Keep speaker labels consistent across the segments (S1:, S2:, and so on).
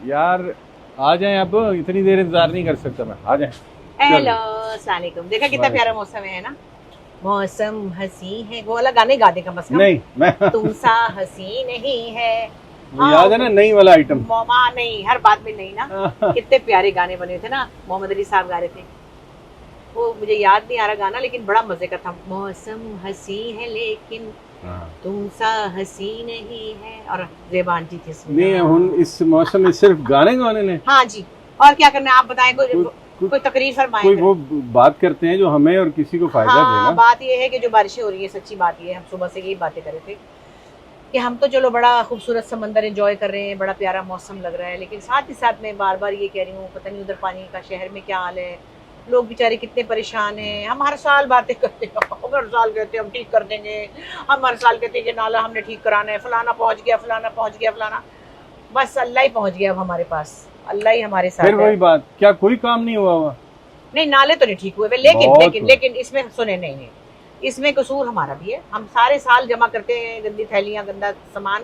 S1: यार आ जाएं, अब इतनी देर इंतजार नहीं कर सकता मैं, आ जाएं।
S2: हेलो अस्सलाम वालेकुम। देखा कितना प्यारा मौसम है ना। मौसम हसी है, वो वाला गाने गा दे कम से कम।
S1: नहीं मैं
S2: तुम सा हसी नहीं है।
S1: वो याद है ना नई वाला आइटम।
S2: मोमा नहीं, हर बात में नहीं ना। कितने प्यारे गाने बने थे ना, मोहम्मद अली साहब गा रहे थे वो। मुझे याद नहीं आ रहा गाना, लेकिन बड़ा मजे का था। मौसम हसी है लेकिन तुम सा हसी नहीं है। और ज़ेबान जी थी इसमें।
S1: नहीं हुन इस मौसम में सिर्फ गाने गाने ने।
S2: हाँ जी, और क्या करना है आप बताएं। कोई तकरीर फरमाएं।
S1: कोई वो बात करते हैं जो हमें और किसी को फायदा दे ना।
S2: बात ये है कि जो बारिशें हो रही है, सच्ची बात ये है, हम सुबह से यही बातें कर रहे थे कि हम तो चलो बड़ा खूबसूरत समंदर एंजॉय कर रहे हैं, बड़ा प्यारा मौसम लग रहा है, लेकिन साथ ही साथ मैं बार बार ये कह रही हूँ, पता नहीं उधर पानी का शहर में क्या हाल है। लोग बेचारे कितने परेशान हैं। हम हर साल बातें करते हैं, हर साल कहते हैं हम ठीक कर देंगे, हम हर साल कहते हैं कि नाला हमने ठीक कराना है, फलाना पहुंच गया, फलाना पहुंच गया, फलाना। बस अल्लाह ही पहुंच गया अब हमारे पास, अल्लाह ही हमारे साथ।
S1: फिर वही बात, क्या कोई काम नहीं हुआ हुआ?
S2: नहीं, नाले तो नहीं ठीक हुए, लेकिन इसमें सुने नहीं, इसमें कसूर हमारा भी है। हम सारे साल जमा करते हैं गंदी थैलियां, गंदा सामान,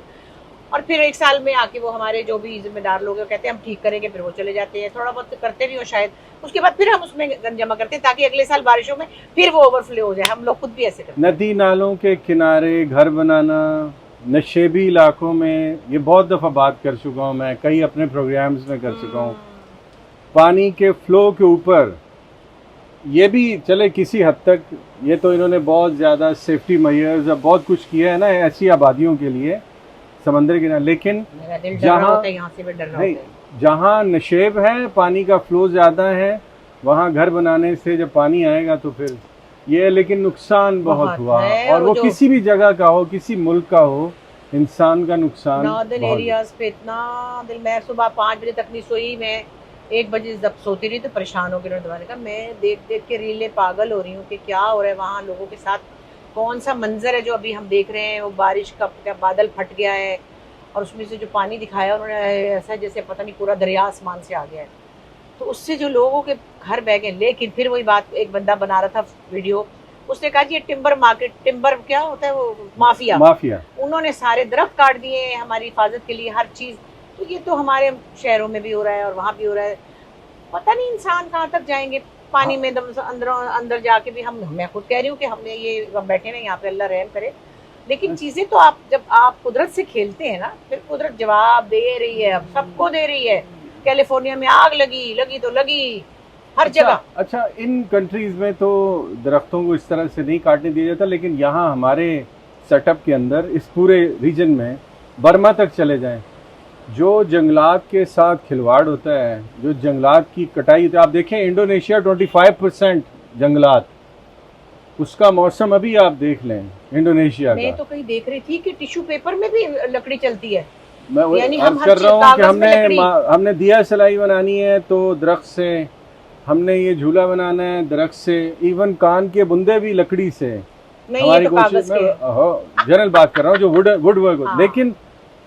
S2: और फिर एक साल में आके वो हमारे जो भी जिम्मेदार लोग हैं कहते हैं हम ठीक करेंगे, फिर वो चले जाते हैं। थोड़ा बहुत करते भी हो शायद, उसके बाद फिर हम उसमें गंद जमा करते हैं ताकि अगले साल बारिशों में फिर वो ओवरफ्लो हो जाए। हम लोग खुद भी ऐसे करते हैं।
S1: नदी नालों के किनारे घर बनाना, नशेबी इलाकों में, ये बहुत दफ़ा बात कर चुका हूँ मैं, कई अपने प्रोग्राम्स में कर चुका हूँ। पानी के फ्लो के ऊपर ये भी चले किसी हद तक, ये तो इन्होंने बहुत ज़्यादा सेफ्टी मेजर्स और बहुत कुछ किया है ना ऐसी आबादियों के लिए समंदर के किनारे, लेकिन जहाँ नशेब है, पानी का फ्लो ज़्यादा है, वहाँ घर बनाने से जब पानी आएगा तो फिर ये, लेकिन नुकसान बहुत हुआ। और वो किसी भी जगह का हो, किसी मुल्क का हो, इंसान का नुकसान।
S2: नॉर्दर्न एरियाज पे इतना दिल, मैं सुबह 5 बजे तक नहीं सोई, मैं 1 बजे जब सोती रही तो परेशान हो गई दवाने का। मैं देख देख के रीलें पागल हो रही हूँ कि क्या हो रहा है वहाँ लोगों के साथ, कौन सा मंजर है जो अभी हम देख रहे हैं। वो बारिश का क्या बादल फट गया है और उसमें से जो पानी दिखाया उन्होंने, ऐसा जैसे पता नहीं पूरा दरिया आसमान से आ गया है। तो उससे जो लोगों के घर बह गए। लेकिन फिर वही बात, एक बंदा बना रहा था वीडियो, उसने कहा कि ये टिम्बर मार्केट, टिम्बर क्या होता है वो, माफिया उन्होंने सारे दरख्त काट दिए हमारी हिफाजत के लिए, हर चीज़। तो ये तो हमारे शहरों में भी हो रहा है और वहाँ भी हो रहा है। पता नहीं इंसान कहाँ तक जाएंगे पानी में, दम अंदर जाके भी। हम, मैं खुद कह रही हूँ कि हमने ये बैठे हैं यहाँ पे, अल्लाह रहम करे। लेकिन चीजें तो आप जब आप कुदरत से खेलते हैं ना, फिर कुदरत जवाब दे रही है, अब सबको दे रही है। कैलिफोर्निया में आग लगी तो लगी हर जगह।
S1: अच्छा, इन कंट्रीज में तो दरख्तों को इस तरह से नहीं काटने दिया जाता, लेकिन यहाँ हमारे सेटअप के अंदर इस पूरे रीजन में, बर्मा तक चले जाएं, जो जंगलात के साथ खिलवाड़ होता है, जो जंगलात की कटाई होती है। आप देखें इंडोनेशिया 25% जंगलात, उसका मौसम अभी आप देख लें इंडोनेशिया का।
S2: मैं तो कहीं देख रही थी कि टिश्यू पेपर में भी लकड़ी चलती है।
S1: मैं यानी हम कर रहा हूँ कि हमने दिया सलाई बनानी है तो दरख्त से, हमने ये झूला बनाना है दरख्त से, इवन कान के बुंदे भी लकड़ी से। हमारी कोशिश में जनरल बात कर रहा हूँ जो वुड वर्क होता है। लेकिन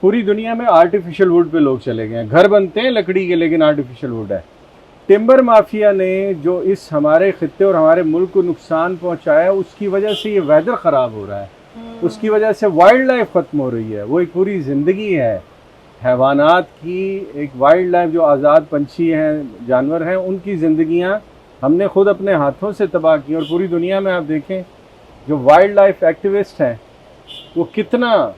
S1: पूरी दुनिया में आर्टिफिशियल वुड पे लोग चले गए हैं। घर बनते हैं लकड़ी के, लेकिन आर्टिफिशियल वुड है। टिम्बर माफिया ने जो इस हमारे खित्ते और हमारे मुल्क को नुकसान पहुंचाया, उसकी वजह से ये वेदर ख़राब हो रहा है, उसकी वजह से वाइल्ड लाइफ ख़त्म हो रही है। वो एक पूरी ज़िंदगी है हैवानात की, एक वाइल्ड लाइफ जो आज़ाद पंछी हैं, जानवर हैं, उनकी ज़िंदगियाँ हमने खुद अपने हाथों से तबाह की। और पूरी दुनिया में आप देखें जो वाइल्ड लाइफ एक्टिविस्ट हैं वो कितना,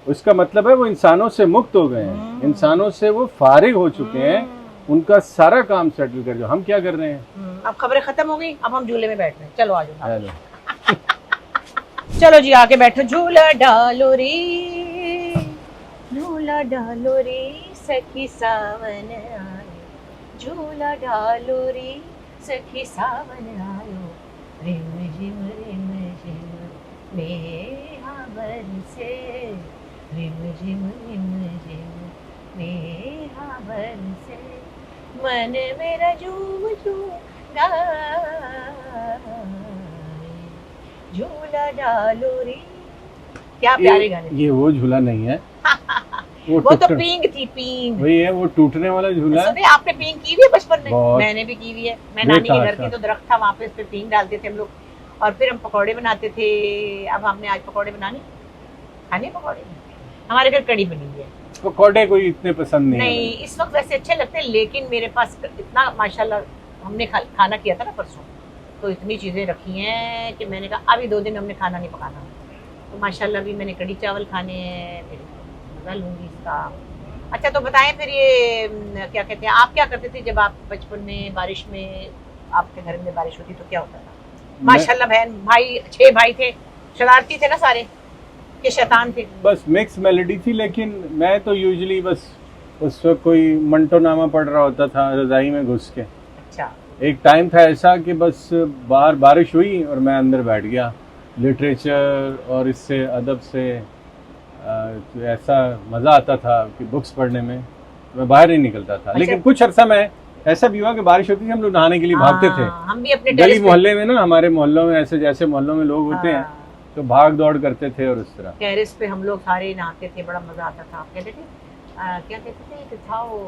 S1: उसका मतलब है वो इंसानों से मुक्त हो गए हैं, इंसानों से वो फारिग हो चुके हैं, उनका सारा काम सेटल कर। जो हम क्या कर रहे हैं,
S2: अब खबरें खत्म हो गई, अब हम झूले में बैठ रहे हैं। चलो आ जाओ चलो जी आके बैठो। झूला डालो रे, झूला डालो रे, सखी सावन आयो, झूला डालो रे, सखी सावन आयो, रिम झिम मेहा बरसे, रिम झिम मेहा बरसे, मन मेरा झूम झूम गाए, झूला डालो रे। क्या प्यारे गाने।
S1: ये वो झूला नहीं है
S2: वो तो पींग थी, पींग
S1: वही है, वो टूटने वाला झूला।
S2: सुने आपने पींग की हुई है बचपन में? मैंने भी की हुई है। मैं नानी के घर थी तो दरख्त था वहाँ पे, उस पे पींग डालते थे हम लोग और फिर हम पकौड़े बनाते थे। अब हमने आज पकौड़े बनाने, खाने पकौड़े हमारे घर कड़ी बनी हुई है।
S1: पकौड़े कोई इतने पसंद नहीं
S2: नहीं
S1: है।
S2: इस वक्त वैसे अच्छे लगते हैं, लेकिन मेरे पास इतना माशाल्लाह, हमने खाना किया था ना परसों, तो इतनी चीज़ें रखी हैं कि मैंने कहा अभी 2 दिन हमने खाना नहीं पकाना, तो माशाल्लाह अभी मैंने कड़ी चावल खाने हैं, फिर मज़ा लूँगी इसका। अच्छा तो बताएं फिर ये क्या कहते हैं, आप क्या करते थे जब आप बचपन में बारिश में, आपके घर में बारिश होती तो क्या होता था? माशाल्लाह बहन भाई 6 भाई थे, शरारती थे ना सारे के शैतान थे?
S1: बस मिक्स मेलोडी थी, लेकिन मैं तो यूजुअली बस उस वक्त कोई मंटो नामा पढ़ रहा होता था रज़ाई में घुस के।
S2: अच्छा।
S1: एक टाइम था ऐसा कि बस बाहर बारिश हुई और मैं अंदर बैठ गया, लिटरेचर और इससे अदब से तो ऐसा मज़ा आता था कि बुक्स पढ़ने में, मैं बाहर नहीं निकलता था।
S2: अच्छा।
S1: लेकिन कुछ अर्सा में ऐसा भी हुआ कि बारिश होती थी, हम लोग नहाने के लिए भागते थे।
S2: हम भी अपने
S1: गली मोहल्ले में ना, हमारे मोहल्लों में ऐसे जैसे मोहल्लों में लोग होते हैं तो भाग दौड़ करते थे और उस तरह
S2: टेरेस पे हम लोग सारे नहाते थे, बड़ा मजा आता था। आप कहते थे क्या कहते थे कि था वो,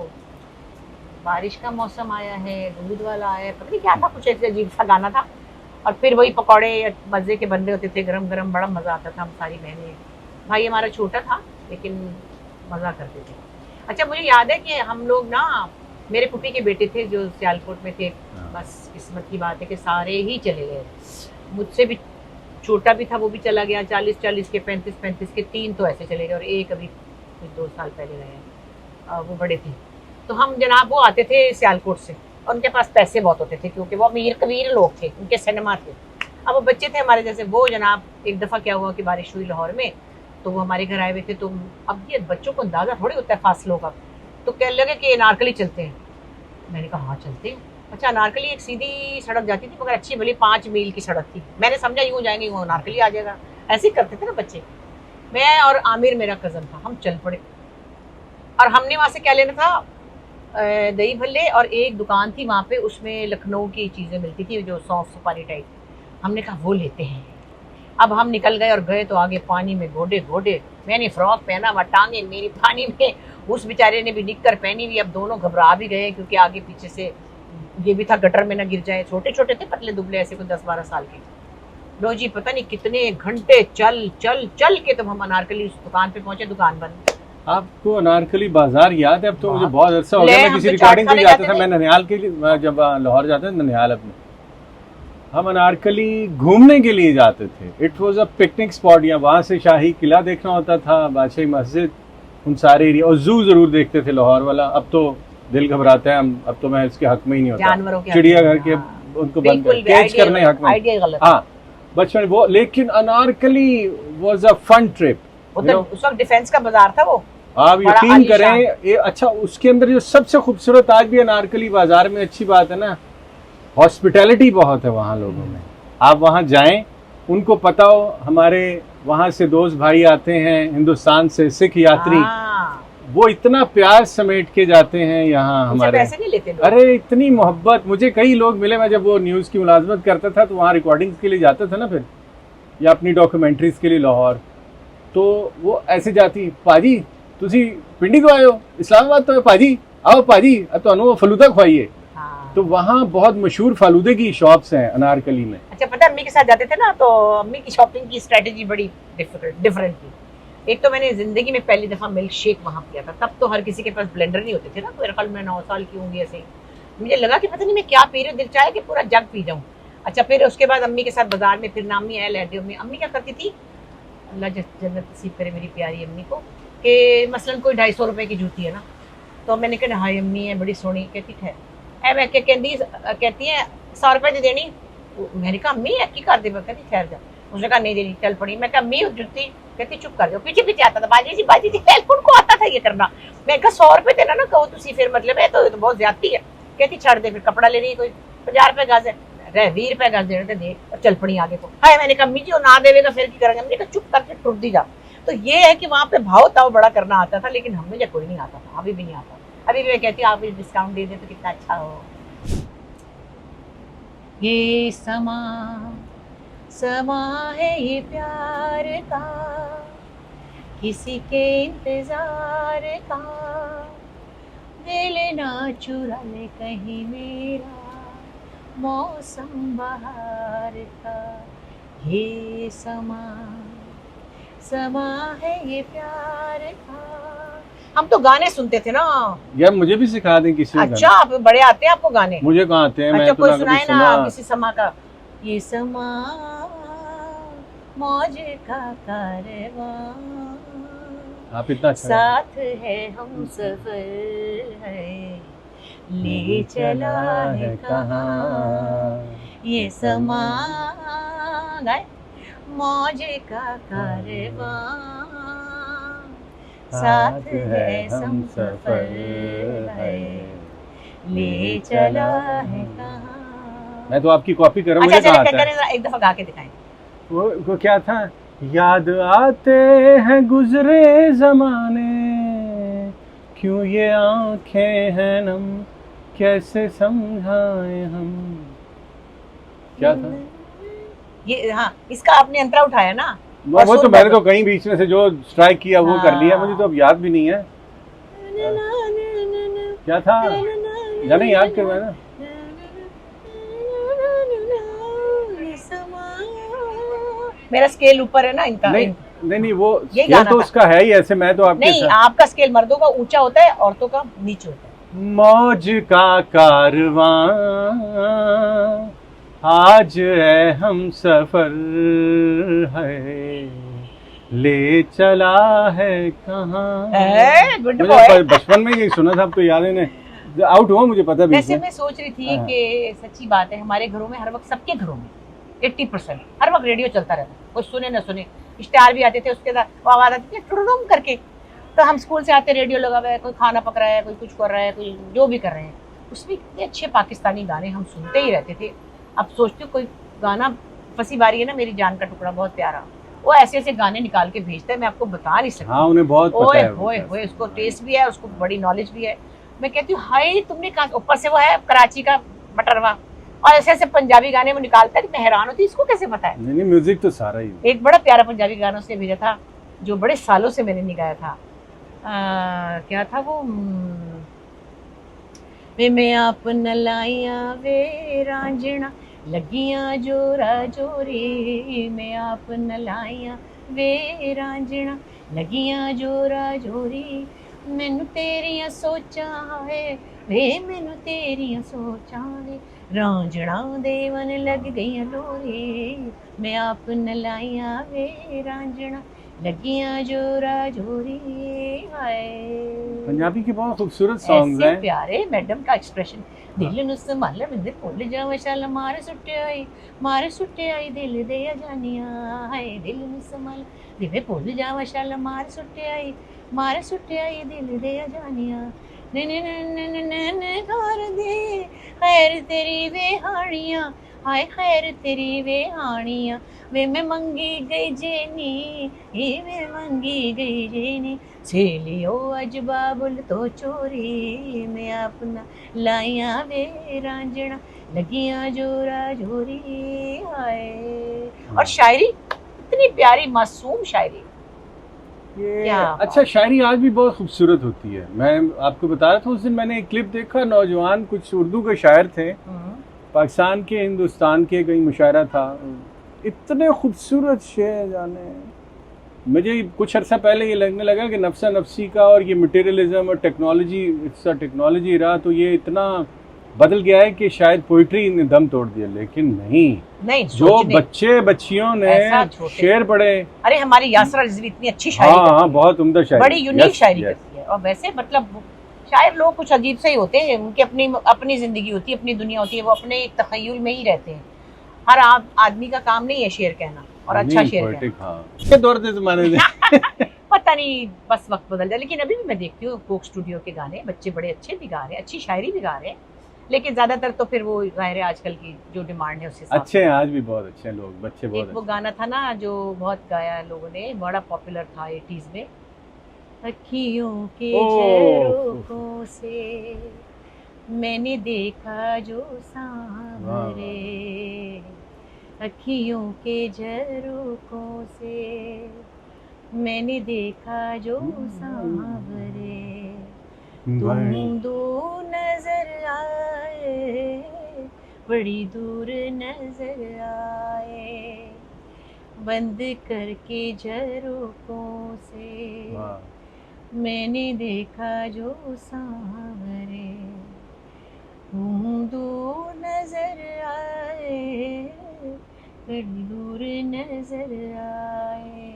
S2: बारिश का मौसम आया है, दूध वाला आया है, पता नहीं क्या था, कुछ ऐसे अजीब सा गाना था। और फिर वही पकौड़े मजे के बन रहे होते थे गरम गरम, बड़ा मजा आता था। हम सारी बहनें, भाई हमारा छोटा था लेकिन मजा करते थे। अच्छा मुझे याद है कि हम लोग ना, मेरे पुप्पी के बेटे थे जो सियालकोट में थे, बस किस्मत की बात है कि सारे ही चले गए। मुझसे भी छोटा भी था, वो भी चला गया, 40-40 के, 35-35 के, 3 तो ऐसे चले गए और एक अभी कुछ 2 साल पहले गए, वो बड़े थे। तो हम जनाब वो आते थे सियालकोट से, और उनके पास पैसे बहुत होते थे क्योंकि वो अमीर कबीर लोग थे, उनके सिनेमा थे। अब वो बच्चे थे हमारे जैसे, वो जनाब एक दफ़ा क्या हुआ कि बारिश हुई लाहौर में, तो वो हमारे घर आए हुए थे। तो अब ये बच्चों को अंदाज़ा थोड़ी होता है फासलों का, तो कहने लगे कि अनारकली चलते हैं। मैंने कहा हाँ चलते हैं। अच्छा अनारकली एक सीधी सड़क जाती थी, मगर अच्छी भली 5 मील की सड़क थी। मैंने समझा यूँ जाएंगे यूँ अनारकली आ जाएगा, ऐसे ही करते थे ना बच्चे। मैं और आमिर मेरा कज़न था, हम चल पड़े और हमने वहाँ से क्या लेना था, दही भल्ले, और एक दुकान थी वहाँ पे, उसमें लखनऊ की चीज़ें मिलती थी जो सौंफ सुपारी टाइप। हमने कहा वो लेते हैं। अब हम निकल गए और गए तो आगे पानी में गोडे गोडे, मैंने फ्रॉक पहना हुआ, टांगे मेरी पानी में, उस बेचारे ने भी निक्कर पहनी हुई। अब दोनों घबरा भी गए क्योंकि आगे पीछे से ये भी था गटर में ना गिर जाए। छोटे छोटे थे, पतले दुबले ऐसे, कोई 10-12 साल के। लो जी पता नहीं कितने घंटे चल चल चल के तुम हम अनारकली उस दुकान पे पहुंचे, दुकान बंद।
S1: आपको अनारकली बाजार याद है? अब तो मुझे बहुत अर्सा हो गया, मैं किसी रिकॉर्डिंग के लिए जाता था, मैं ननिहाल के लिए, जब लाहौर जाते थे ननिहाल अपने, हम अनारकली घूमने के लिए जाते थे। It was a picnic spot. या वहाँ से शाही किला देखना होता था, बादशाही मस्जिद, उन सारे एरिया, और जू जरूर देखते थे लाहौर वाला। अब तो दिल घबराता है, अब तो मैं इसके हक में ही नहीं होता, चिड़ियाघर के उनको बंद कैच करने हक में। हाँ बचपन वो, लेकिन Anarkali was a fun trip.
S2: उस वक्त डिफेंस का बाजार था वो,
S1: आप यकीन करें ये। अच्छा उसके अंदर जो सबसे खूबसूरत आज भी अनारकली बाजार में अच्छी बात है ना, हॉस्पिटैलिटी बहुत है वहाँ लोगों में। आप वहाँ जाएं, उनको पता हो हमारे वहाँ से दोस्त भाई आते हैं हिंदुस्तान से, सिख यात्री, वो इतना प्यार समेट के जाते हैं यहाँ हमारे,
S2: पैसे नहीं लेते लोग।
S1: अरे इतनी मोहब्बत। मुझे कई लोग मिले, मैं जब वो न्यूज़ की मुलाजमत करता था तो वहाँ रिकॉर्डिंग्स के लिए जाता था ना फिर, या अपनी डॉक्यूमेंट्रीज के लिए लाहौर, तो वो ऐसे जाती, पाजी तुसी पिंडी तो आए हो, इस्लामाबाद तो है पाजी, आओ पाजी तो फलूदा खुआइए। तो वहाँ बहुत मशहूर फालूदे की शॉप्स हैं अनारकली में।
S2: अच्छा पता है अम्मी के साथ जाते थे ना, तो अम्मी की शॉपिंग की स्ट्रेटेजी बड़ी डिफरेंट थी। एक तो मैंने जिंदगी में पहली दफा मिल्क शेक वहाँ पिया था, तब तो हर किसी के पास ब्लेंडर नहीं होते थे ना, मेरे ख्याल में 9 साल की होंगी ऐसे। मुझे लगा कि पता नहीं मैं क्या पी रही हूँ, दिल चाहे कि पूरा जग पी जाऊँ। अच्छा फिर उसके बाद अम्मी के साथ बाजार में, फिर नामी है लहदे में, अम्मी क्या करती थी, अल्लाह जन्नत नसीब करे मेरी प्यारी अम्मी को, कि मसलन कोई 250 रुपए की जूती है ना, तो मैंने कहा हाय अम्मी है बड़ी सोहनी, कहती ठहर मैं कहती है 100 रुपए दे देनी। मैंने कहा अम्मी है की कर दे, कहती ठहर जा। उसने कहा नहीं देनी, चल पड़ी। मैं कहा अम्मी जुत्ती, कहती चुप कर जाओ, पीछे पीछे आता था बाजी जी उनको आता था ये करना। मैं कहा 100 रुपए देना ना, कहो तुसी फिर मतलब है तो बहुत ज्यादती है। कहती छड़ दे, फिर कपड़ा ले रही कोई 50 रुपए गज है, 20 रुपए गज देने दे, और चल पड़ी आगे को। हाय मैंने कहा अम्मी जी वो ना देवेगा फिर की करेंगे। मैंने कहा चुप करके टूट दी जा। तो ये है कि वहाँ पे भाव ताव बड़ा करना आता था, लेकिन हमें जब कोई नहीं आता था, अभी भी नहीं आता। अभी भी मैं कहती हूँ आप डिस्काउंट दे दे तो कितना अच्छा हो। ये समा है ये प्यार का, किसी के इंतजार का, दिल ना चुरा ले कहीं मेरा मौसम बहार का। ये समा है ये प्यार का। हम तो गाने सुनते थे ना।
S1: यार मुझे भी सिखा दें किसी ने
S2: अच्छा, आप बड़े आते हैं आपको गाने?
S1: मुझे कहाँ आते हैं,
S2: अच्छा,
S1: मैं तो
S2: कोई
S1: ना कभी
S2: सुनाए
S1: सुना।
S2: ना किसी समा का। ये समा मौज का कारवां,
S1: आप इतना अच्छा
S2: साथ है हम सफर है, ले चला है कहाँ ये समा। गाए, मौज का कारवां, साथ है हम सफर है, ले चला है कहाँ।
S1: मैं तो आपकी कॉपी कर रहा हूँ,
S2: अच्छा
S1: मुझे कहाँ
S2: चलो,
S1: आता है।
S2: एक दफा गा के दिखाएं।
S1: वो क्या था, याद आते हैं गुजरे जमाने, क्यों ये आंखें हैं नम, कैसे समझाएं हम। क्या था
S2: ये? हाँ, इसका आपने अंतरा उठाया ना।
S1: वो तो मैंने तो कहीं बीच में से जो स्ट्राइक किया वो कर लिया, मुझे तो अब याद भी नहीं है क्या था। जाने याद करवाया ना।
S2: मेरा स्केल ऊपर है ना इनका।
S1: नहीं वो ये तो उसका है ही ऐसे। मैं तो आपके
S2: नहीं, आपका स्केल मर्दों का ऊंचा होता है, औरतों का नीचे होता है।
S1: मौज का कारवां आज है हम सफर है, ले चला है कहाँ। मुझे बचपन में ही सुना था, अब तो याद है, आउट हुआ मुझे पता भी।
S2: वैसे मैं सोच रही थी कि सच्ची बात है, हमारे घरों में हर वक्त, सबके घरों में 80% हर वक्त रेडियो चलता रहता, कोई सुने न सुने। स्टार भी आते थे, उसके साथ आवाज आती थी टुडुम करके। तो हम स्कूल से आते, रेडियो लगा हुआ है, कोई खाना पक रहा है, कोई कुछ कर रहा है, कोई जो भी कर रहे हैं, उसमें कितने अच्छे पाकिस्तानी गाने हम सुनते ही रहते थे। अब सोचते हो, कोई गाना, फंसी बारी है ना मेरी जान का टुकड़ा, बहुत प्यारा, वो ऐसे ऐसे गाने निकाल के भेजता है, मैं आपको बता नहीं सकती।
S1: हाँ, उन्हें बहुत पता है।
S2: ओए उसको टेस्ट भी है, उसको बड़ी नॉलेज भी है। मैं कहती हूँ हाय, तुमने कहा, ऊपर से वो है कराची का बटरवा, और ऐसे ऐसे पंजाबी गाने वो निकालता है, मैं हैरान होती, इसको कैसे पता है।
S1: नहीं, म्यूजिक तो सारा ही।
S2: एक बड़ा प्यारा पंजाबी गाना उसने भेजा था, जो बड़े सालों से मैंने नहीं गाया था। क्या था वो, वे मैं आप नलाइया वे रांझना, लगियां जोरा जोरी, मैं आप नलाइया वे रांझना, लगियां जोरा जोरी, मैनू तेरियां सोचां है वे, मैनू तेरियां सोचां वे, रांझना देवन लग गईयां डोरी, मैं आप नलाइया वे रांझना, लगियां जोरा जोरी। हाय,
S1: पंजाबी के बहुत खूबसूरत सॉन्ग्स हैं,
S2: प्यारे मैडम का एक्सप्रेशन। दिल नु संभाल बिंदे भुल जावे शाल, मारे सुट्टे आई दिल दे जानिया, हाय दिल नु संभाल दिवे भुल जावे शाल, मारे सुट्टे आई दिल दे जानिया, न घर दे खैर तेरी वे हानिया, हाय खैर तेरी वे हानिया, वे मैं मंगी गई जेनी, वे मंगी गई जेनी, सेलियो अज बाबुल तो चोरी, मैं अपना लाइया वे रांझना, लगियां जोरा जोरी। हाय, और शायरी इतनी प्यारी मासूम शायरी।
S1: अच्छा, शायरी आज भी बहुत खूबसूरत होती है। मैं आपको बता रहा था, उस दिन मैंने एक क्लिप देखा, नौजवान कुछ उर्दू के शायर थे, पाकिस्तान के, हिंदुस्तान के, कहीं मुशायरा था, इतने खूबसूरत शेर जाने। मुझे कुछ अर्सा पहले ये लगने लगा कि नफ्सा नफसी का और ये मटेरियलिज्म और टेक्नोलॉजी रहा, तो ये इतना बदल गया है कि शायद पोइट्री ने दम तोड़ दिया, लेकिन नहीं, जो बच्चे बच्चियों ने शेर पढ़े।
S2: अरे हमारी यासरा रिजवी इतनी अच्छी शायरी,
S1: हाँ, बहुत उम्दा शायरी,
S2: बड़ी यूनिक शायरी करती है। और वैसे मतलब शायर लोग कुछ अजीब से ही होते हैं, उनकी अपनी जिंदगी होती है, अपनी दुनिया होती है, वो अपने एक तखय्युल में ही रहते हैं। हर आदमी का काम नहीं है शेर कहना, और अच्छा शेर कहना।
S1: दौर के ज़माने में
S2: पता नहीं, बस वक्त बदल जाए। लेकिन अभी भी मैं देखती हूँ कोक स्टूडियो के गाने, बच्चे बड़े अच्छे भी गा रहे हैं, अच्छी शायरी भी गा रहे हैं, लेकिन ज्यादातर तो फिर वो जाहिर है आजकल की जो डिमांड है उससे
S1: अच्छे हैं, आज भी बहुत अच्छे हैं लोग, बच्चे बहुत।
S2: वो गाना था ना जो बहुत गाया लोगों ने, बड़ा पॉपुलर था 80s में, अखियों के झरोखों से मैंने देखा जो सांवरे, अखियों के झरोखों से मैंने देखा जो सांवरे, तुम दो नजर आए, बड़ी दूर नजर आए, बंद करके झरोकों से
S1: वाह।
S2: मैंने देखा जो सांवरे, तुम दूर नजर आए, कभी दूर नजर आए।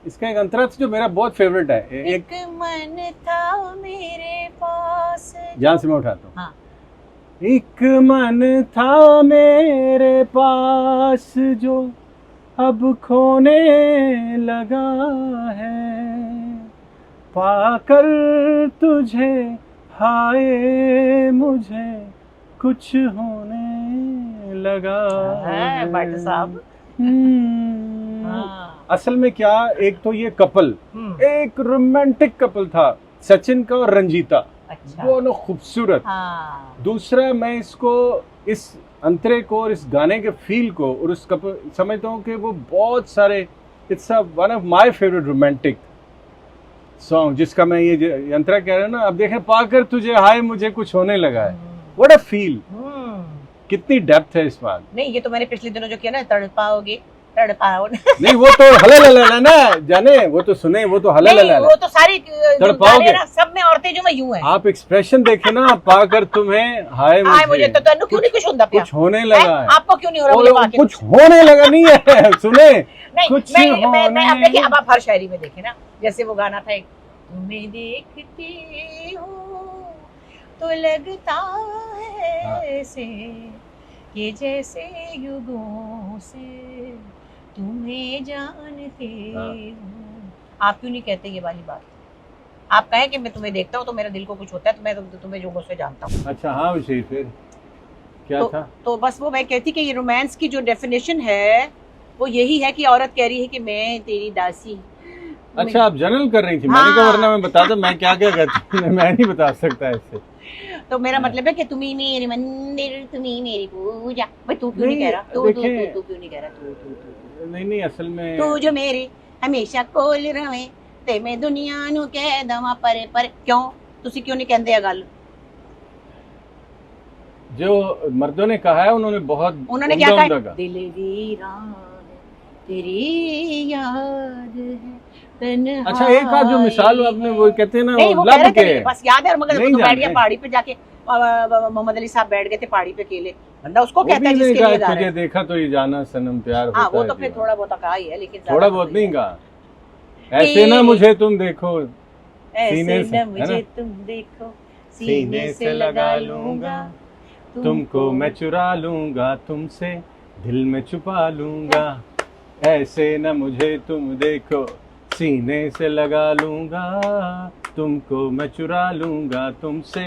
S1: इसका एक अंतरा जो मेरा बहुत फेवरेट है,
S2: एक मन था मेरे पास,
S1: जहाँ से मैं उठाता हूँ।
S2: हाँ।
S1: एक मन था मेरे पास जो अब खोने लगा है, पाकर तुझे हाय मुझे कुछ होने लगा है।
S2: भट्ट साहब।
S1: हाँ। असल में क्या, एक तो ये कपल एक रोमांटिक कपल था, सचिन का और रंजीता।
S2: अच्छा।
S1: दोनों खूबसूरत।
S2: हाँ।
S1: दूसरा, मैं इसको, इस अंतरे को और इस गाने के फील को और उस कपल समझता हूँ कि वो बहुत सारे, it's one of my favourite romantic song, जिसका मैं ये अंतरा कह रहा हूँ ना, अब देखें, पाकर तुझे हाय मुझे कुछ होने लगा है। व्हाट अ फील, कितनी डेप्थ है इस बात।
S2: नहीं, ये तो मैंने पिछले दिनों जो किया ना, तड़पाओगे तड़पाओ
S1: नहीं, वो तो हला ना जाने, वो तो सुने, वो तो हला
S2: वो तो सारी
S1: तड़पाओगे
S2: ना, सब में औरतें जो मैं यूं है।
S1: आप एक्सप्रेशन देखे ना, पाकर तुम्हें हाय
S2: मुझे तो तन्नू क्यों नहीं कुछ होता,
S1: कुछ होने लगा है।
S2: आपको क्यों नहीं हो रहा?
S1: कुछ होने लगा नहीं है, सुने
S2: नहीं,
S1: कुछ
S2: मैं अब देखिए, अब आप हर शायरी में देखे ना, जैसे वो गाना था एक, तुम्हें देखती हूँ तो लगता है ऐसे कि जैसे युगों से तुम्हें जानती हूँ। आप क्यों नहीं कहते ये वाली बात? आप कहें कि मैं तुम्हें देखता हूँ तो मेरा दिल को कुछ होता है, तो मैं तुम्हें युगों से जानता हूँ।
S1: अच्छा, हाँ विषय फिर क्या था?
S2: तो बस वो मैं कहती कि ये रोमांस की जो डेफिनेशन है वो यही है कि औरत कह रही है कि मैं तेरी दासी।
S1: अच्छा, आप जनरल कर रही थी। मैंने कहा वरना मैं बताता, मैं क्या क्या कहती हूँ, मैं नहीं बता सकता ऐसे।
S2: तो मेरा मतलब है कि तुम ही मेरे मंदिर, तुम ही मेरी पूजा। भाई तू क्यों नहीं कह रहा? तू क्यों नहीं कह रहा? तू
S1: नहीं, असल में
S2: तू जो मेरे हमेशा कोल रहे ते मैं दुनिया नु कह दवा पर क्यों तुसी क्यों नहीं कहंदे गल?
S1: जो मर्दों ने कहा है, उन्होंने
S2: क्या कहा? दिल वीरान तेरी याद है।
S1: अच्छा, एक बात जो मिसाल आपने वो कहते हैं ना, वो लब के
S2: बस याद है, मगर तो बैठ गया पहाड़ी पे जाके, मोहम्मद अली साहब बैठ गए थे पहाड़ी पे अकेले, बंदा उसको कहता है जिसके लिए जा रहा है।
S1: तुझे देखा तो ये जाना सनम प्यार होता है।
S2: वो तो फिर थोड़ा बहुत कहा ही है, लेकिन
S1: थोड़ा बहुत नहीं कहा। ऐसे ना मुझे तुम देखो,
S2: ऐसे ना मुझे तुम देखो, सीने से लगा लूंगा,
S1: तुमको मैं चुरा लूंगा, तुमसे दिल में छुपा लूंगा। ऐसे न मुझे तुम देखो, सीने से लगा लूंगा, तुमको मैं चुरा लूंगा, तुमसे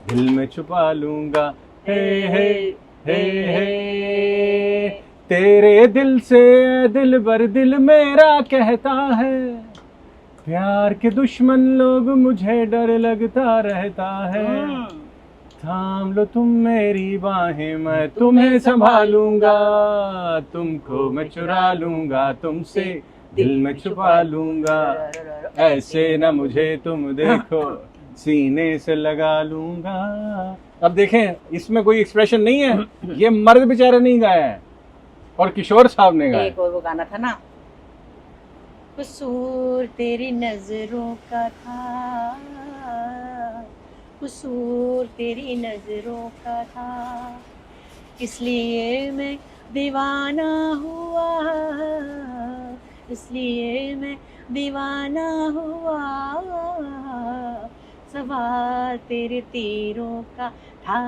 S1: दिल में छुपा लूंगा। हे हे हे हे, तेरे दिल से दिल बर दिल मेरा कहता है, प्यार के दुश्मन लोग मुझे डर लगता रहता है। थाम लो तुम मेरी बाहें, मैं तुम्हें संभालूंगा, तुमको मैं चुरा लूंगा, तुमसे दिल में छुपा लूंगा। ऐसे न मुझे तुम देखो, सीने से लगा लूंगा। अब देखें, इसमें कोई एक्सप्रेशन नहीं है, ये मर्द बेचारे नहीं गाया है, और किशोर साहब ने गाया।
S2: एक और वो गाना था ना, कसूर तेरी नजरों का था, कसूर तेरी नजरों का था, इसलिए मैं दीवाना हुआ, इसलिए मैं दीवाना हुआ, सवाल तेरे तीरों का था।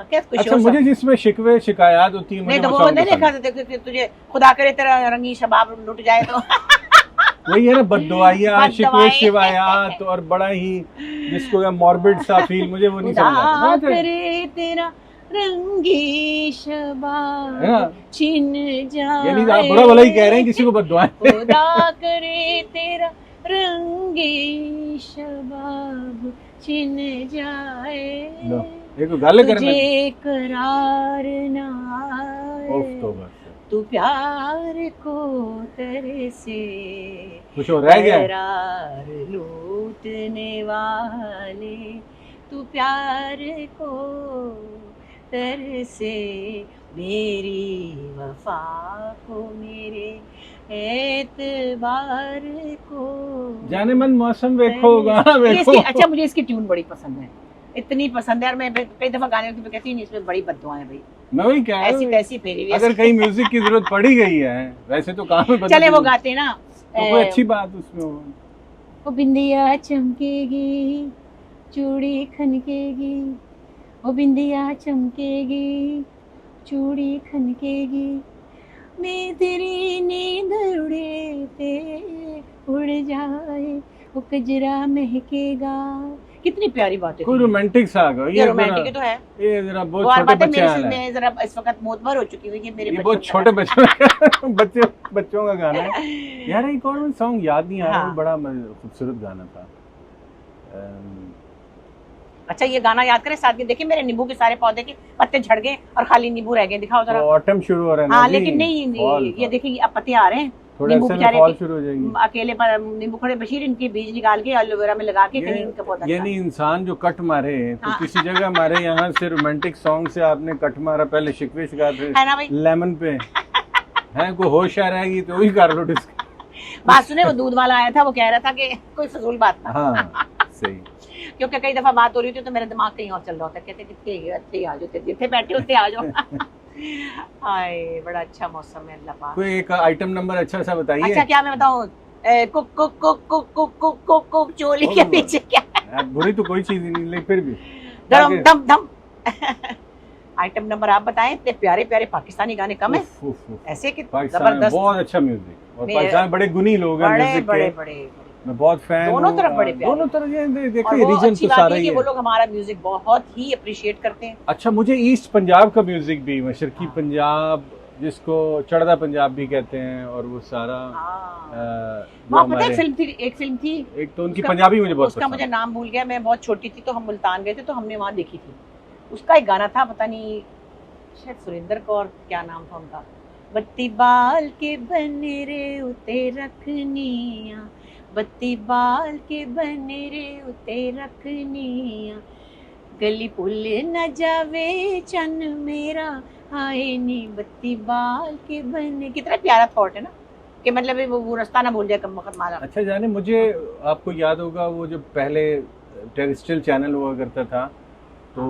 S2: क्या
S1: अच्छा, मुझे जिसमें शिकवे शिकायत होती है,
S2: नहीं तो वो नहीं लिखा था, तुझे खुदा करे तेरा रंगी शबाब लुट जाए तो
S1: वही है ना, बद्दुआइयाँ, शिकवे शिवायात, और बड़ा ही जिसको मॉर्बिड सा फील, मुझे वो नहीं समझ आता।
S2: करे तेरा रंगी शबाब छिन जाए,
S1: यानी आप बुरा भला ही कह रहे हैं, किसी को बद्दुआएं।
S2: खुदा करे तेरा रंगी शबाब छिन जाए,
S1: एक गल करना,
S2: तुझे करार ना आए, तू प्यार को तरसे,
S1: कुछ और रह गया,
S2: करार लूटने वाले, तू प्यार को तरसे, मेरी वफा को मेरे एतबार को।
S1: जाने मन मौसम देखो, गाना देखो।
S2: अच्छा मुझे इसकी ट्यून बड़ी पसंद है, इतनी पसंद है, और मैं कई दफा गाने में कहती हूँ इसमें बड़ी बद्दुआएं भाई,
S1: मैं वही कह रहा
S2: ऐसी
S1: हूँ,
S2: तैसी फेरी हुई।
S1: अगर कहीं म्यूजिक की जरूरत पड़ी गई है, वैसे तो काम में
S2: चले वो गाते ना,
S1: तो कोई अच्छी बात उसमें हो।
S2: वो बिंदिया चमकेगी, चूड़ी खनकेगी, वो बिंदिया चमकेगी, चूड़ी खनकेगी, मैं तेरी नींद उड़े पे उड़ जाए, वो कजरा महकेगा। कितनी प्यारी बात है,
S1: कोई रोमांटिक सा आ गया।
S2: ये रोमांटिक तो है,
S1: ये जरा बहुत छोटे बच्चे हैं,
S2: मैं जरा इस वक्त मोतबर हो चुकी हूँ, ये मेरे
S1: ये बहुत छोटे बच्चों बच्चों का गाना है यार। एक और सॉन्ग याद नहीं आ रहा, बड़ा खूबसूरत गाना था।
S2: अच्छा ये गाना याद करें साथ में, देखिए मेरे नींबू के सारे पौधे के पत्ते झड़ गए और खाली नींबू रह गए, दिखाओ जरा।
S1: ऑटम शुरू हो रहा है।
S2: हाँ लेकिन नहीं, ये देखिए अब पत्ते आ रहे हैं, नींबू बेचारे
S1: शुरू हो जाएंगे।
S2: अकेले नींबू खड़े बशीर, इनके बीज निकाल के एलोवेरा में लगा के कहीं इनका पौधा।
S1: ये नहीं, इंसान जो कट मारे तो किसी जगह मारे, यहाँ से रोमांटिक सॉन्ग से आपने कट मारा, पहले शिकवे शिकायत
S2: है ना भाई, लेमन
S1: पे है, कोई होश आ रहेगी तो वही कर लो डिस्क।
S2: बात सुने, वो दूध वाला आया था, वो कह रहा था कि कोई फजूल बात ना।
S1: हाँ सही,
S2: क्योंकि कई दफा बात हो रही थी तो मेरा दिमाग कहीं और चल रहा होता, कहते कितने आ जाओ, जितने बैठे होते आ जाओ। हाय बड़ा अच्छा मौसम है, अल्लाह पाक।
S1: कोई एक आइटम नंबर अच्छा सा बताइए।
S2: अच्छा क्या मैं बताऊं, कुक कुक कुक कुक कुक कुक कुक कुक चोली के पीछे क्या है?
S1: बुरी तो कोई चीज नहीं, लेकिन फिर भी
S2: धम धम धम। आइटम नंबर आप बताएं, इतने प्यारे प्यारे पाकिस्तानी गाने कम है ऐसे कि
S1: जबरदस्त, बहुत अच्छा म्यूजिक, और पाकिस्तान बड़े गुनी लोग हैं म्यूजिक के,
S2: बड़े बड़े
S1: मैं बहुत फैन,
S2: दोनों तरफ बड़े प्यारे,
S1: दोनों तरफ ये देखिए रीजन तो सारा ही है।
S2: वो लोग हमारा म्यूजिक बहुत ही अप्रिशिएट करते हैं।
S1: अच्छा मुझे ईस्ट पंजाब का म्यूजिक भी, मशरकी पंजाब जिसको चढ़दा पंजाब भी कहते हैं, और वो सारा
S2: वहाँ पता है फिल्म थी, एक फिल्म थी,
S1: एक तो उनकी पंजाबी मुझे बहुत
S2: उसका मुझे नाम भूल गया, मैं बहुत छोटी थी तो हम मुल्तान गए थे तो हमने वहाँ देखी थी, उसका एक गाना था, पता नहीं शायद सुरेंद्र कौर क्या नाम था उनका, बत्ती बाल के बने रे उते रखनिया, बत्ती बाल के बने रे उते रखनिया, गली पुल न जावे चन मेरा आए नी, बत्ती बाल के बने। कितना प्यारा थॉट है ना, कि मतलब वो रास्ता ना भूल जाए कम वक्त मारा।
S1: अच्छा जाने, मुझे आपको याद होगा वो जो पहले टेरेस्ट्रियल चैनल हुआ करता था, तो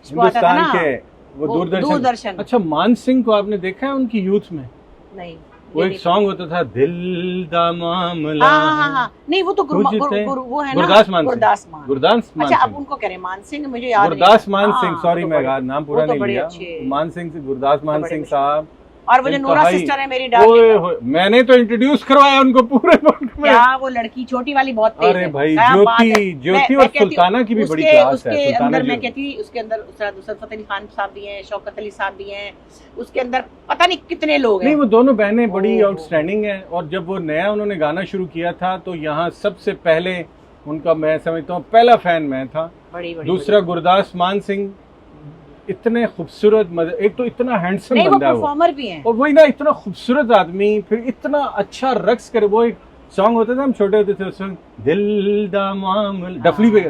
S1: हिंदुस्तान के वो दूरदर्शन। अच्छा मान सिंह को आपने देखा है उनकी यूथ में?
S2: नहीं,
S1: वो एक सॉन्ग होता था, दिल दा मामला।
S2: हाँ। नहीं वो तो वो है ना
S1: गुरदास मान।
S2: अच्छा अब उनको कह रहे मान सिंह, मुझे याद
S1: गुरदास मान सिंह, सॉरी मैं नाम पूरा नहीं लिया, मान सिंह से गुरदास मान सिंह साहब,
S2: और वो जो नूरा सिस्टर है मेरी डार्लिंग,
S1: मैंने तो इंट्रोड्यूस करवाया उनको पूरे मुल्क में।
S2: क्या वो लड़की छोटी वाली बहुत तेज है।
S1: अरे भाई ज्योति और सुल्ताना की भी बड़ी क्लास है।
S2: उसके अंदर मैं कहती, उसके अंदर नुसरत फतेह अली खान साहब भी हैं, शौकत अली साहब भी हैं, उसके अंदर पता नहीं कितने लोग हैं।
S1: नहीं वो दोनों बहनें बड़ी आउटस्टैंडिंग हैं, और जब वो नया उन्होंने गाना शुरू किया था तो यहाँ सबसे पहले उनका मैं समझता हूँ पहला फैन मैं था। दूसरा गुरदास मान सिंह, इतने खूबसूरत, एक तो इतना हैंडसम बंदा है वो,
S2: परफॉर्मर भी हैं,
S1: और वही ना इतना खूबसूरत आदमी, फिर इतना अच्छा रक्स करे। वो एक सॉन्ग होता था, हम छोटे होते थे उसमें, दिल दा मामला, डफली पे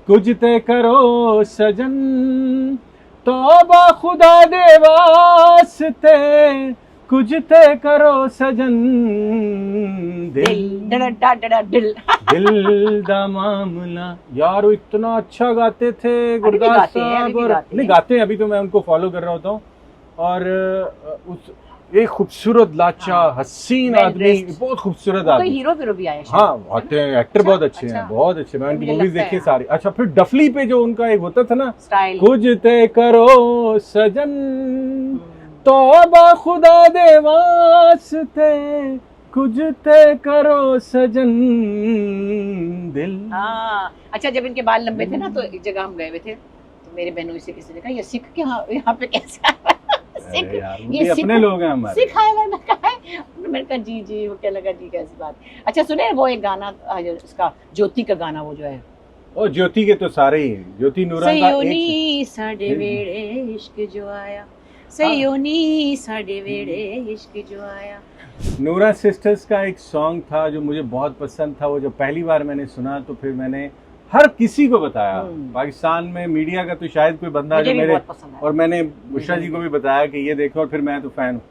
S1: कुछ ते करो सजन, तौबा खुदा दे वास्ते, कुछ ते करो सजन, दिल दा मामला। यार वो इतना अच्छा गाते थे गुरदास साहब, और नहीं गाते हैं अभी तो, मैं उनको फॉलो कर रहा होता हूँ, और उस एक खूबसूरत लाचा हसीन आदमी, बहुत खूबसूरत आदमी,
S2: हीरो भी आए।
S1: हाँ आते हैं, एक्टर बहुत अच्छे हैं, बहुत अच्छे, मैं उनकी मूवीज देखी है सारी। अच्छा फिर डफली पे जो उनका एक होता था ना, कुछ ते करो सजन, तौबा खुदा दे वास्ते, कुछ ते करो सजन, दिल।
S2: हाँ अच्छा, जब इनके बाल लंबे थे ना तो एक जगह हम गए हुए थे, तो मेरे बहनों से किसी ने कहा ये सिख के यहाँ पे कैसे सिख, ये
S1: अपने लोग हैं हमारे,
S2: सिख आए। मैंने कहा जी, वो क्या लगा जी कैसी बात। अच्छा सुने वो एक गाना इसका ज्योति का गाना, वो जो है,
S1: ओ ज्योति के तो सारे ही, ज्योति नूरा का
S2: सयोनी साडे वेड़े इश्क जो आया, सयोनी साडे वेड़े इश्क जो आया।
S1: नूरा सिस्टर्स का एक सॉन्ग था जो मुझे बहुत पसंद था, वो जो पहली बार मैंने सुना तो फिर मैंने हर किसी को बताया। पाकिस्तान में मीडिया का तो शायद कोई बंदा
S2: मुझे
S1: जो
S2: भी
S1: मेरे,
S2: बहुत पसंद है।
S1: और मैंने बुशरा जी को भी बताया कि ये देखो, और फिर मैं तो फैन हूँ।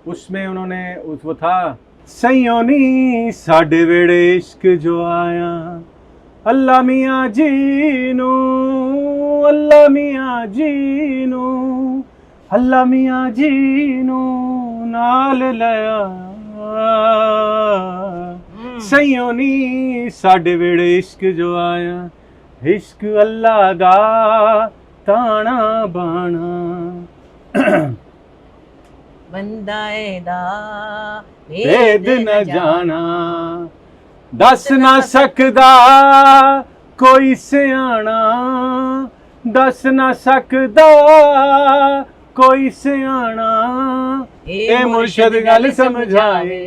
S1: उसमें उन्होंने वो था, सयोनी साडे वेड़े इश्क जो आया, अल्लाह मियाँ जीनू, अल्लाह मियाँ जीनू, अल्लाह मियाँ जीनू नाल लया, सयोनी साडे वेड़े इश्क जो आया, इश्क अल्लाह दा ताना बाना।
S2: बंदाए दा
S1: भेद न जाना, दस ना सकदा कोई सियाना, दस ना सकदा कोई सियाना, ए मुर्शद गल समझाए,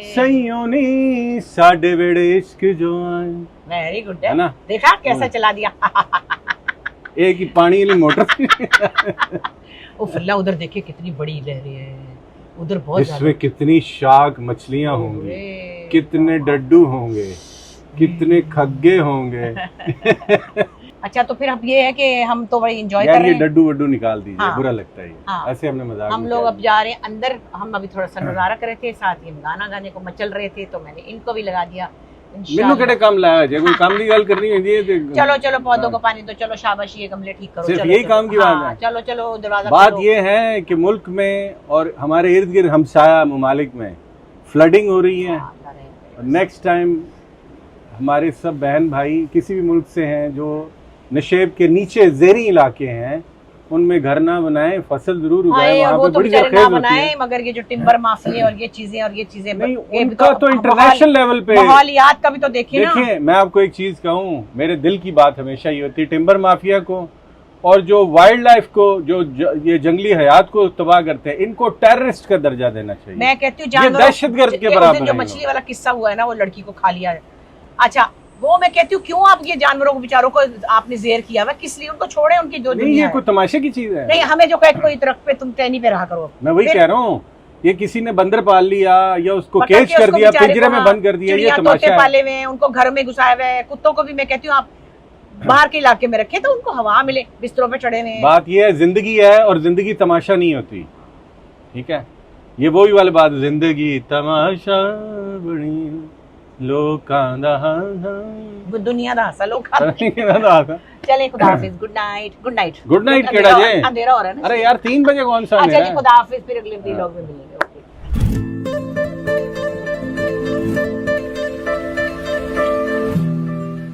S1: सयोनी साडे वेड़े इश्क जो आए।
S2: वेरी गुड
S1: है ना?
S2: देखा कैसा चला दिया।
S1: एक ही पानी वाली मोटर।
S2: ओ फल्ला उधर देखिए कितनी बड़ी लहरें हैं, उधर बहुत
S1: इसमें कितनी शार्क मछलियां होंगी, कितने डड्डू होंगे, कितने खग्गे होंगे।
S2: अच्छा तो फिर अब ये है कि हम तो बड़ी एंजॉय कर
S1: यार
S2: रहे
S1: ये
S2: हैं।
S1: डड्डू वड्डू निकाल दीजिए,
S2: हाँ।
S1: बुरा लगता है ये।
S2: हाँ।
S1: ऐसे हमने मजाक
S2: हम
S1: में
S2: लोग
S1: किया।
S2: अब जा रहे हैं अंदर, हम अभी थोड़ा सा नजारा कर रहे थे, साथ ही हम गाना गाने को मचल रहे थे, तो मैंने इनको भी लगा दिया।
S1: मैनू केड़े काम लाया जे, कोई काम की गल करनी होती है तो
S2: चलो चलो पौधों को पानी दो, चलो शाबाश ये गमले ठीक करो,
S1: सिर्फ
S2: चलो,
S1: यही
S2: चलो,
S1: काम की बात
S2: हाँ,
S1: है।
S2: चलो चलो दरवाजा
S1: बात
S2: खोलो।
S1: ये है कि मुल्क में और हमारे इर्द गिर्द हमसाया ममालिक में फ्लडिंग हो रही है।
S2: हाँ, अल्लाह रहम करे।
S1: नेक्स्ट टाइम हमारे सब बहन भाई किसी भी मुल्क से हैं जो नशेब के नीचे ज़ेरी इलाके हैं, उनमें घर ना बनाएं, फसल जरूर उगाएं,
S2: हाँ,
S1: वहाँ
S2: वो
S1: पे
S2: तो
S1: बड़ी
S2: बेचारे ना
S1: जरखेज होती
S2: बनाए,
S1: है।
S2: मगर ये जो टिम्बर माफिया और ये चीजें
S1: नहीं,
S2: ये भी
S1: उनका तो इंटरनेशनल लेवल पे,
S2: माहौलियात का भी तो देखिए ना।
S1: देखिए मैं आपको एक चीज कहूँ, मेरे दिल की बात हमेशा ये होती है, टिम्बर माफिया को और जो वाइल्ड लाइफ को, जो ये जंगली हयात को तबाह करते हैं, इनको टेररिस्ट का दर्जा देना चाहिए।
S2: मैं कहती हूँ
S1: ये दहशतगर्द के बराबर
S2: जो
S1: है।
S2: मछली वाला किस्सा हुआ है ना, वो लड़की को खा लिया है। अच्छा वो मैं कहती हूँ क्यों आप ये जानवरों को बेचारों को आपने जेर किया हुआ, किस लिए? उनको छोड़े, उनकी जो
S1: नहीं,
S2: दुनिया
S1: ये
S2: है।
S1: कोई तमाशे की चीज है।
S2: नहीं हमें जो कहे कोई तरफ पे तुम टहनी पे रहा करो।
S1: मैं वही कह रहा हूँ, ये किसी ने बंदर पाल लिया या उसको
S2: पकड़
S1: केज
S2: के
S1: कर
S2: उसको
S1: दिया,
S2: बेचारे
S1: पिंजरे
S2: को,
S1: में
S2: हाँ,
S1: बंद कर दिया, ये
S2: चिड़िया
S1: तमाशा
S2: तोते
S1: है।
S2: पाले हुए हैं, उनको घर में घुसाए हुए हैं। कुत्तों को भी मैं कहती हूँ आप बाहर के इलाके में रखे तो उनको हवा मिले, बिस्तरों पे चढ़े हुए हैं।
S1: बात ये है, जिंदगी है और जिंदगी तमाशा नहीं होती, ठीक है? ये वही वाली बात, जिंदगी तमाशा बनी लोकां दा
S2: वो दुनिया दा हंसा लोग चले खुदा हाफिज, good night. Good night
S1: good night केड़ा जे?
S2: अंधेरा हो रहा है ना।
S1: अरे यार 3 बजे कौन सा
S2: अच्छा
S1: अंधेरा
S2: जी
S1: है?
S2: खुदा हाफिज, फिर अगले व्लॉग में मिलेंगे।